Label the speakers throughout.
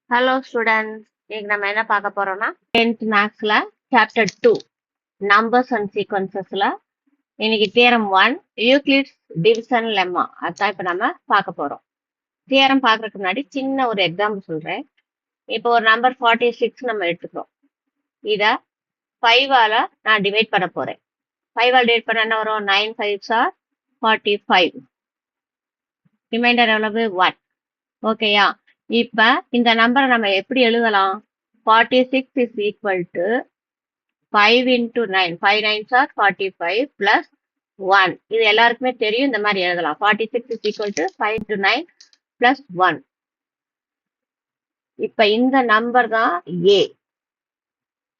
Speaker 1: Hello students, இன்னைக்கு நம்ம என்ன பார்க்க போறோம்னா 10th மேக்ஸ்ல சாப்டர் 2 நம்பர்ஸ் அண்ட் சீக்வன்சஸ்ல இன்னைக்கு தியரம் 1 யூக்ளிட்ஸ் டிவிஷன் லெம்மா அதான் இப்போ நம்ம பார்க்க போறோம். தியரம் பார்க்கறதுக்கு முன்னாடி சின்ன ஒரு எக்ஸாம்பிள் சொல்றேன். இப்போ ஒரு நம்பர் 46 நம்ம எடுத்துக்கிறோம். இத 5ஆல நான் டிவைட் பண்ண போறேன். 5ஆல் டிவைட் பண்ண என்ன வரும்? 9 5s are 45. ரிமைண்டர் எவ்வளவு? 1. ஓகேயா? இப்ப இந்த நம்பரை நம்ம எப்படி எழுதலாம்? 46 is equal to 5 into 9. 5 9s are 45 plus 1. இது எல்லாருக்குமே தெரியும், இந்த மாதிரி எழுதலாம். 46 is equal to 5 into 9 plus 1. இப்ப இந்த நம்பர் தான் A.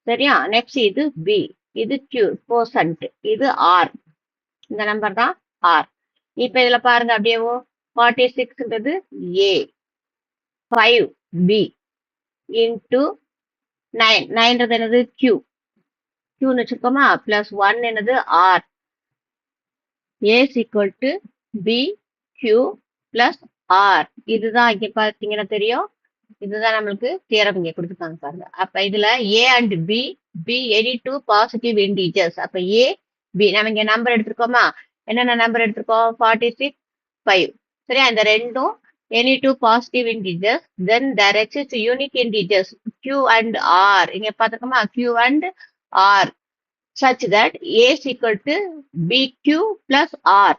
Speaker 1: சரியா? நெக்ஸ்ட் இது B. இது Q, கோசன்ட். இது R. இந்த நம்பர் தான் R. இப்ப இதுல பாருங்க அப்படியேவோ 46ன்றது A. 5 B into 9. 9ன்றது என்னது? Q. Qன்னு வச்சிருக்கோமா? பிளஸ் 1 என்னது? R. A is equal to B Q plus R. இதுதான் இங்க பாத்தீங்கன்னா தெரியும். இதுதான் நம்மளுக்கு தியரம் இங்க கொடுத்துருக்காங்க பாருங்க. அப்ப இதுல A and B any two positive integers. அப்ப A B நம்ம இங்க நம்பர் எடுத்திருக்கோமா? என்னென்ன நம்பர் எடுத்திருக்கோம்? 46 5. சரியா? இந்த ரெண்டும் any two positive integers, then there exists unique integers Q and R. இங்க பாத்துக்கோமா? Q and R such that A is equal to BQ plus R.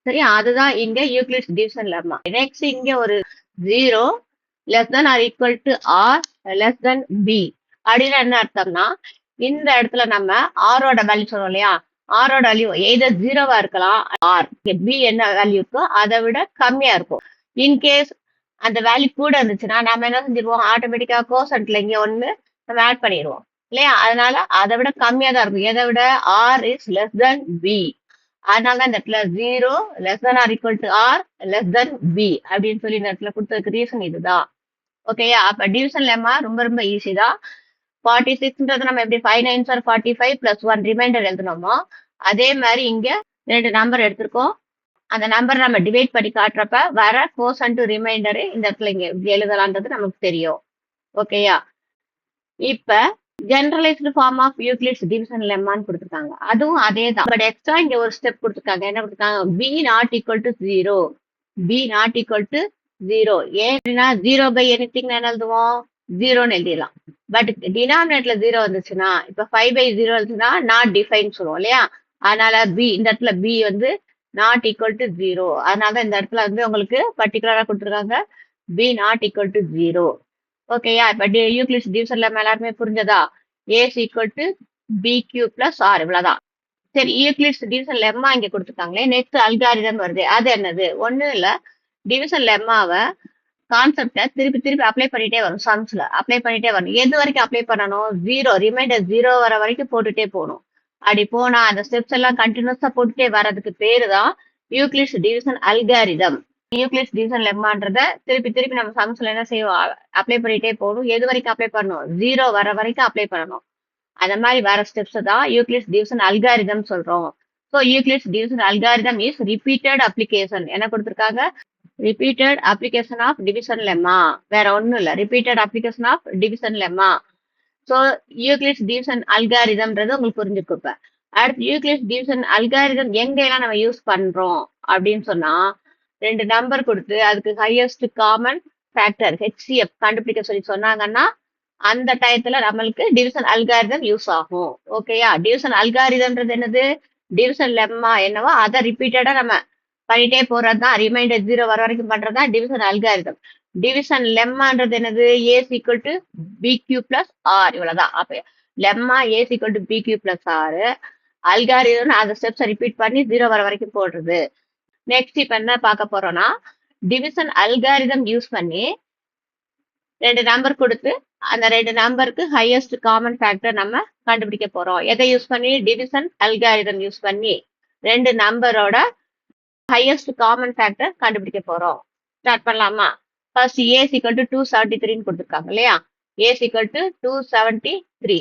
Speaker 1: சரியா? அதுதான் இங்க யூக்ளிட்ஸ் டிவிஷன் லெம்மா. நெக்ஸ்ட் இங்க ஒரு 0 less than or equal to R less than B அப்படின்னு என்ன அர்த்தம்னா, இந்த இடத்துல நம்ம R ஓட வேல்யூ சொல்றோம் இல்லையா? R ஓட வேல்யூ எய்தர் 0வா இருக்கலாம், R B என்ன வேல்யூ இருக்கோ அதை விட கம்மியா இருக்கும். இன்கேஸ் அந்த வேல்யூ கூட இருந்துச்சுன்னா நம்ம என்ன செஞ்சிருவோம்? ஆட்டோமேட்டிக்கா கோசன்ட்ல இங்க ஒண்ணு நம்ம ஆட் பண்ணிடுவோம் இல்லையா? அதனால அதை விட கம்மியா தான் இருக்கும். எதை விட? R is less than B. அதனால தான் இந்த இடத்துல 0 less than or equal to R less than B அப்படின்னு சொல்லி இந்த இடத்துல கொடுத்ததுக்கு ரீசன் இதுதான். ஓகேயா? அப்ப டிவிஷன் லெம்மா ரொம்ப ரொம்ப ஈஸி தான். 46ன்றது நம்ம எப்படி 5 9s are 45 plus 1 ரிமைண்டர் எழுதணுமோ அதே மாதிரி இங்க ரெண்டு நம்பர் எடுத்திருக்கோம். அந்த நம்பர் நம்ம டிவைட் பண்ணி காட்டுறப்ப வர கோசன்ட் ரிமைண்டர் இந்த இடத்துல இங்க இப்படி எழுதலான்றது நமக்கு தெரியும். ஓகேயா? இப்ப generalised form of Euclid's division லெம்மான்னு கொடுத்துருக்காங்க. அதுவும் அதே தான். பட் எக்ஸ்ட்ரா இங்க ஒரு ஸ்டெப் கொடுத்துருக்காங்க. என்ன கொடுத்துருக்காங்க? B not equal to 0. B not equal to 0. ஏன்னா 0 by anything என்ன எழுதுவோம்? 0ன்னு எழுதிடலாம். பட் டினாமினேட்ல 0 வந்துச்சுன்னா, இப்ப 5 by 0 இருந்துச்சுன்னா நாட் டிஃபைன் சொல்லுவோம் இல்லையா? அதனால B இந்த இடத்துல B வந்து நாட் ஈக்குவல் டு 0. அதனால இந்த இடத்துல வந்து உங்களுக்கு பர்டிகுலரா கொடுத்துருக்காங்க B நாட் ஈக்குவல் டு 0. ஓகேயா? இப்ப யூக்ளிட்ஸ் டிவிஷன் லெம்மா எல்லாருமே புரிஞ்சதா? A is equal to BQ plus R. இவ்வளவுதான். சரி, யூக்ளிட்ஸ் டிவிஷன் லெம்மா இங்க கொடுத்துருக்காங்களே. நெக்ஸ்ட் அல்காரிதம் வருது. அது என்னது? ஒண்ணும் இல்ல, டிவிஷன் லெம்மாவை கான்செப்டை திருப்பி திருப்பி அப்ளை பண்ணிட்டே வரும். சம்ஸ்ல அப்ளை பண்ணிட்டே வரும். எது வரைக்கும் அப்ளை பண்ணணும்? 0 ரிமைண்டர் 0 வர வரைக்கும் போட்டுட்டே போகணும். அப்படி போனா அந்த ஸ்டெப்ஸ் எல்லாம் கண்டினியூஸா போட்டுட்டே வர்றதுக்கு பேரு தான் Euclid's division algorithm. Euclid's division லெம்மான்றத திருப்பி திருப்பி நம்ம சம்ஸ்ல என்ன செய்வோம்? அப்ளை பண்ணிட்டே போகணும். எது வரைக்கும் அப்ளை பண்ணணும்? 0 வர வரைக்கும் அப்ளை பண்ணணும். அந்த மாதிரி வர ஸ்டெப்ஸ் தான் யூக்ளிட்ஸ் டிவிஷன் அல்காரிதம் சொல்றோம். So Euclid's division algorithm is repeated application. என்ன கொடுத்துருக்காங்க? Repeated application of division lemma. வேற ஒன்றும் இல்லை, repeated application of division lemma. So Euclid's division அல்காரிதம்ன்றது உங்களுக்கு புரிஞ்சுக்கும். இப்ப அடுத்து யூக்ளிட்ஸ் டிவிஷன் அல்காரிதம் எங்கெல்லாம் நம்ம யூஸ் பண்றோம் அப்படின்னு சொன்னா, ரெண்டு நம்பர் கொடுத்து அதுக்கு ஹையஸ்ட் காமன் ஃபேக்டர் HCF கண்டுபிடிக்க சொல்லி சொன்னாங்கன்னா அந்த டயத்துல நம்மளுக்கு டிவிஷன் அல்காரிதம் யூஸ் ஆகும். ஓகேயா? டிவிஷன் அல்காரிதம்ன்றது என்னது? டிவிஷன் லெம்மா என்னவோ அதை ரிப்பீட்டடா நம்ம பண்ணிட்டே போறதுதான். ரிமைண்டர் 0 வர வரைக்கும் பண்றதுதான் டிவிஷன் அல்காரிதம். டிவிஷன் லெம்மான்றது என்னது? A is equal to BQ plus R. இவ்வளவுதான். அப்ப lemma A is equal to BQ plus R. Algorithm அந்த ஸ்டெப்ஸை ரிப்பீட் பண்ணி 0 வர வரைக்கும் போடுறது. நெக்ஸ்ட் இப்ப என்ன பார்க்க போறோம்னா, டிவிஷன் அல்காரிதம் யூஸ் பண்ணி ரெண்டு நம்பர் கொடுத்து அந்த ரெண்டு நம்பருக்கு ஹையஸ்ட் காமன் ஃபேக்டர் நம்ம கண்டுபிடிக்க போறோம். எதை யூஸ் பண்ணி? டிவிஷன் அல்காரிதம் யூஸ் பண்ணி ரெண்டு நம்பரோட ஹையஸ்ட் காமன் ஃபேக்டர் கண்டுபிடிக்க போறோம். ஸ்டார்ட் பண்ணலாமா? First A is equal to 273 கொடுத்துருக்காங்க இல்லையா? A is equal to 273.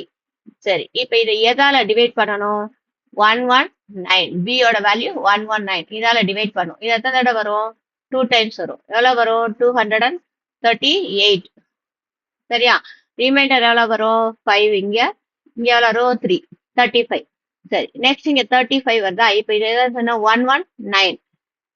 Speaker 1: சரி, இப்ப இதை எதால டிவைட் பண்ணணும்? 119. B யோட வேல்யூ 119. இதால டிவைட் பண்ணும். இது எத்தனை தடவை வரும்? 2 டைம்ஸ் வரும். எவ்வளவு வரும்? 238. சரியா? ரிமைண்டர் எவ்வளவு வரும்? 5 இங்க எவ்வளவு ரோ 3 35. சரி, நெக்ஸ்ட் இங்க 35 வருதா? இப்ப இது எதாவது சொன்னா 119.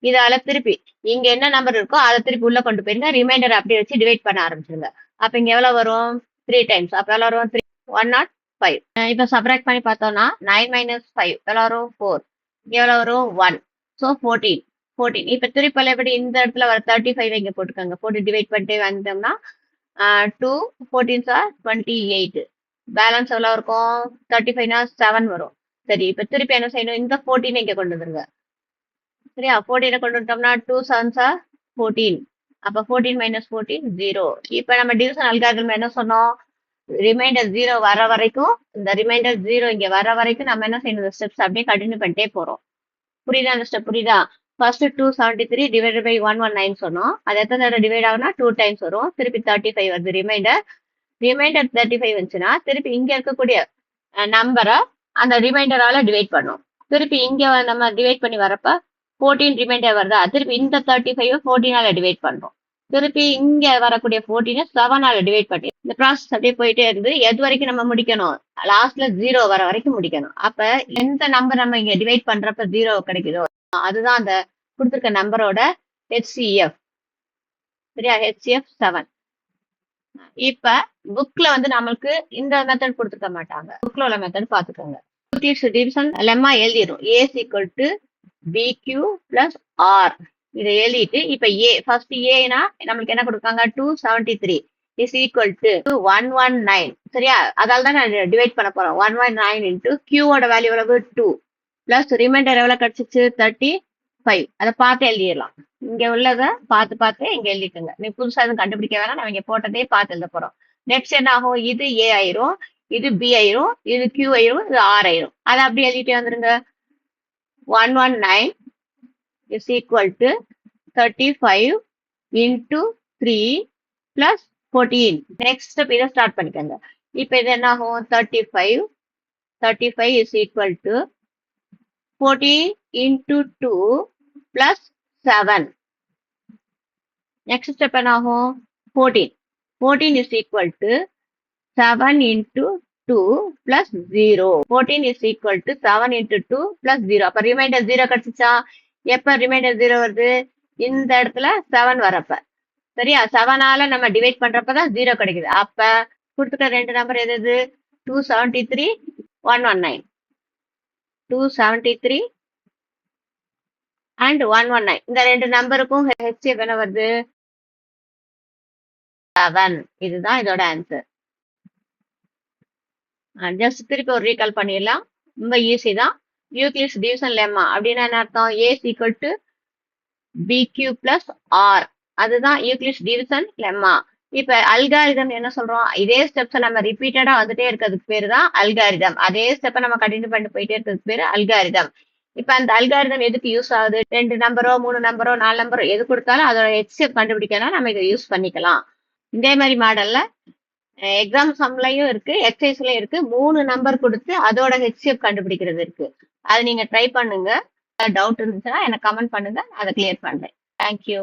Speaker 1: இதால திருப்பி இங்க என்ன நம்பர் இருக்கோ அதை திருப்பி உள்ள கொண்டு போயிருங்க. ரிமைண்டர் அப்படியே வச்சு டிவைட் பண்ண ஆரம்பிச்சிருங்க. அப்ப இங்க எவ்வளவு வரும்? 3 டைம்ஸ். அப்ப எவ்வளவு வரும்? 105. இப்ப சப்ராக்ட் பண்ணி பார்த்தோம்னா 9 மைனஸ் 5 எவ்வளவு வரும்? 4. இங்க எவ்வளவு வரும்? 1. ஸோ 14. இப்ப திருப்பி எப்படி இந்த இடத்துல வர 35 இங்க போட்டுக்கோங்க. போட்டு டிவைட் பண்ணிட்டே வந்தோம்னா 2 14s are 28. பேலன்ஸ் எவ்வளவு இருக்கும்? 35னா 7 வரும். சரி, இப்ப திருப்பி என்ன செய்யணும்? இந்த 14 இங்க கொண்டு வந்துருங்க. சரியா? 14 கொண்டு வந்துட்டோம்னா 2 7s are 14. அப்ப 14 மைனஸ் 14 0. இப்ப நம்ம டிவிஷன் அல்காரிதம் என்ன சொன்னோம்? ரிமைண்டர் 0 வர வரைக்கும், இந்த ரிமைண்டர் 0 இங்க வர வரைக்கும் நம்ம என்ன செய்யணும்? ஸ்டெப்ஸ் அப்படியே கண்டினியூ பண்ணிட்டே போறோம். புரியுதா? அந்த ஸ்டெப் புரியுதா? ஃபர்ஸ்ட் 273 டிவைடட் பை 119 சொன்னோம். அது எத்தனை தடவை டிவைட் ஆகுனா 2 டைம்ஸ் வரும். திருப்பி 35 வருது ரிமைண்டர். 35 வந்துச்சுன்னா திருப்பி இங்க இருக்கக்கூடிய நம்பரை அந்த ரிமைண்டரால டிவைட் பண்ணும். திருப்பி இங்க நம்ம டிவைட் பண்ணி வரப்ப 14 ரிமைண்டர் வருதா? திருப்பி இந்த 35 14ஆல டிவைட் பண்றோம். திருப்பி இங்க வரக்கூடிய 14 7ஆல டிவைட் பண்ணி இந்த ப்ராசஸ் அப்படியே போயிட்டே இருந்து எது வரைக்கும் நம்ம முடிக்கணும்? லாஸ்ட்ல 0 வர வரைக்கும் முடிக்கணும். அப்ப எந்த நம்பர் நம்ம இங்க டிவைட் பண்றப்ப 0 கிடைக்குதோ அதுதான் அந்த கொடுத்துருக்க நம்பரோட HCF. சரியா? HCF 7. இப்ப புக்ல வந்து நம்மளுக்கு இந்த மெத்தட் கொடுத்துருக்க மாட்டாங்க. புக்ல உள்ள மெத்தட் பாத்துக்கோங்க. டிவிஷன் லெம்மா எழுதிடும். A is equal to BQ plus R. இதை எழுதிட்டு இப்ப A ஃபர்ஸ்ட் ஏனா நம்மளுக்கு என்ன கொடுக்காங்க? 273 is equal to 119. சரியா? அதால தான் நான் டிவைட் பண்ண போறோம். 119 into Q ஓட வேல்யூ எவ்வளவு? 2 பிளஸ் ரிமைண்டர் எவ்வளவு கிடைச்சிச்சு? 35. அதை பார்த்து எழுதிடலாம். இங்க உள்ளத பார்த்து இங்க எழுதிட்டுங்க. நீ புதுசா எதுவும் கண்டுபிடிக்க வேணாம். நம்ம இங்க போட்டதே பார்த்து எழுத போறோம். நெக்ஸ்ட் என்ன ஆகும்? இது A ஆயிரும், இது B ஆயிரும், இது Q ஆயிரும், இது R ஆயிரும். அதை அப்படி எழுதிட்டே வந்துருங்க. 119 is equal to 35 into 3 plus 14. Next step இதை ஸ்டார்ட் பண்ணிக்கோங்க. இப்ப இது என்ன ஆகும்? 35 is equal to 14 into 2 plus 7. Next step என்ன ஆகும்? 14 is equal to 7 into 2 plus 0. 14 is equal to 7 into 2 plus 0. அப்ப ரிமைண்டர் 0 கிடைச்சிச்சா? எப்ப ரிமைண்டர் 0 வருது? இந்த இடத்துல 7 வரப்ப. சரியா? 7ஆல நம்ம டிவைட் பண்றப்பதான் 0 கிடைக்குது. அப்ப கொடுத்துக்க ரெண்டு நம்பர் எது? 273 119. 273 and 119. இந்த ரெண்டு நம்பருக்கும் HCF என்ன வருது? 7. இதுதான் இதோட ஆன்சர். ஜஸ்ட் திருப்பி ஒரு ரீகால் பண்ணிடலாம். ரொம்ப ஈஸி தான். யூக்ளிட்ஸ் டிவிஷன் லெம்மா அப்படின்னா என்ன அர்த்தம்? A is equal to BQ plus R. அதுதான் யூக்ளிட்ஸ் டிவிஷன் லெம்மா. இப்ப அல்காரிதம் என்ன சொல்றோம்? இதே ஸ்டெப்ஸ் நம்ம ரிப்பீட்டடா வந்துட்டே இருக்கிறதுக்கு பேரு தான் அல்காரிதம். அதே ஸ்டெப்பை நம்ம கண்டினியூ பண்ணிட்டு போயிட்டே இருக்கிறதுக்கு பேரு அல்காரிதம். இப்ப அந்த அல்காரிதம் எதுக்கு யூஸ் ஆகுது? 2 நம்பரோ 3 நம்பரோ 4 நம்பரோ எது கொடுத்தாலும் அதோட HCF கண்டுபிடிக்கணும் நம்ம இதை யூஸ் பண்ணிக்கலாம். இதே மாதிரி மாடல்ல எக்ஸாம் சம்லையும் இருக்கு, எக்ஸசைஸ்லயும் இருக்கு. 3 நம்பர் கொடுத்து அதோட HCF கண்டுபிடிக்கிறது இருக்கு. அதை நீங்க ட்ரை பண்ணுங்க. டவுட் இருந்துச்சுன்னா எனக்கு கமெண்ட் பண்ணுங்க, அதை கிளியர் பண்றேன். தேங்க்யூ.